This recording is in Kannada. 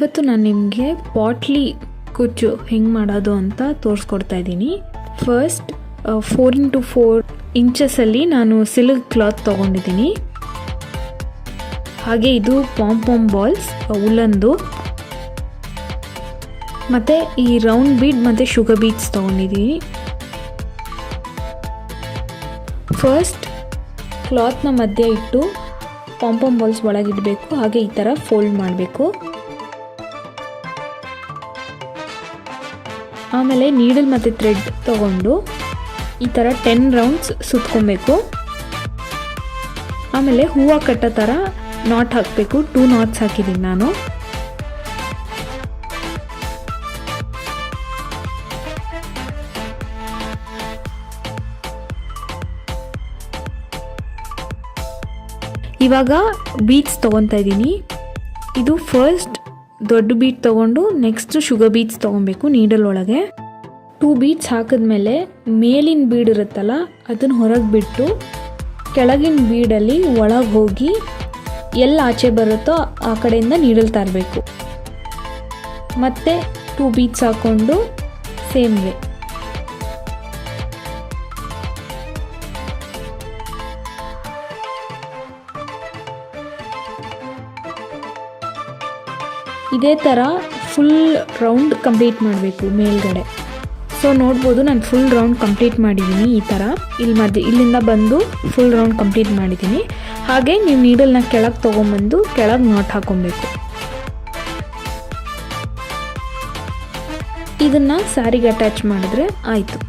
ಇವತ್ತು ನಾನು ನಿಮಗೆ ಪಾಟ್ಲಿ ಕುಚ್ಚು ಹೆಂಗೆ ಮಾಡೋದು ಅಂತ ತೋರಿಸ್ಕೊಡ್ತಾ ಇದ್ದೀನಿ. ಫಸ್ಟ್ 4x4 ಇಂಚಸಲ್ಲಿ ನಾನು ಸಿಲ್ಕ್ ಕ್ಲಾತ್ ತೊಗೊಂಡಿದ್ದೀನಿ. ಹಾಗೆ ಇದು ಪಾಮ್ ಬಾಲ್ಸ್ ಉಲ್ಲಂದು, ಮತ್ತು ಈ ರೌಂಡ್ ಬೀಡ್ ಮತ್ತು ಶುಗರ್ ಬೀಡ್ಸ್ ತೊಗೊಂಡಿದ್ದೀನಿ. ಫಸ್ಟ್ ಕ್ಲಾತ್ನ ಮಧ್ಯೆ ಇಟ್ಟು ಪಾಮ್ ಬಾಲ್ಸ್ ಒಳಗಿಡಬೇಕು. ಹಾಗೆ ಈ ಥರ ಫೋಲ್ಡ್ ಮಾಡಬೇಕು. ಆಮೇಲೆ ನೀಡಲ್ ಮತ್ತು ಥ್ರೆಡ್ ತೊಗೊಂಡು ಈ ಥರ 10 ರೌಂಡ್ಸ್ ಸುತ್ಕೊಬೇಕು. ಆಮೇಲೆ ಹೂವು ಕಟ್ಟೋ ಥರ ನಾಟ್ ಹಾಕಬೇಕು. 2 ನಾಟ್ಸ್ ಹಾಕಿದ್ದೀನಿ ನಾನು. ಇವಾಗ ಬೀಡ್ಸ್ ತೊಗೊತಾ ಇದ್ದೀನಿ. ಇದು ಫಸ್ಟ್ ದೊಡ್ಡ ಬೀಡ್ ತೊಗೊಂಡು ನೆಕ್ಸ್ಟ್ ಶುಗರ್ ಬೀಡ್ಸ್ ತೊಗೊಬೇಕು ನೀಡಲ್ ಒಳಗೆ. 2 ಬೀಡ್ಸ್ ಹಾಕಿದ್ಮೇಲೆ ಮೇಲಿನ ಬೀಡ್ ಇರುತ್ತಲ್ಲ ಅದನ್ನು ಹೊರಗೆ ಬಿಟ್ಟು ಕೆಳಗಿನ ಬೀಡಲ್ಲಿ ಒಳಗೆ ಹೋಗಿ ಎಲ್ಲ ಆಚೆ ಬರುತ್ತೋ ಆ ಕಡೆಯಿಂದ ನೀಡಲ್ ತರಬೇಕು. ಮತ್ತೆ 2 ಬೀಡ್ಸ್ ಹಾಕ್ಕೊಂಡು ಸೇಮ್ ವೇ. ಇದೇ ಥರ ಫುಲ್ ರೌಂಡ್ ಕಂಪ್ಲೀಟ್ ಮಾಡಬೇಕು ಮೇಲ್ಗಡೆ. ಸೊ ನೋಡ್ಬೋದು ನಾನು ಫುಲ್ ರೌಂಡ್ ಕಂಪ್ಲೀಟ್ ಮಾಡಿದ್ದೀನಿ. ಈ ಥರ ಇಲ್ಲಿಂದ ಬಂದು ಫುಲ್ ರೌಂಡ್ ಕಂಪ್ಲೀಟ್ ಮಾಡಿದ್ದೀನಿ. ಹಾಗೆ ನೀವು ನೀಡಲ್ನ ಕೆಳಗೆ ತೊಗೊಂಬಂದು ಕೆಳಗೆ ನಾಟ್ ಹಾಕೊಬೇಕು. ಇದನ್ನು ಸ್ಯಾರಿಗೆ ಅಟ್ಯಾಚ್ ಮಾಡಿದ್ರೆ ಆಯಿತು.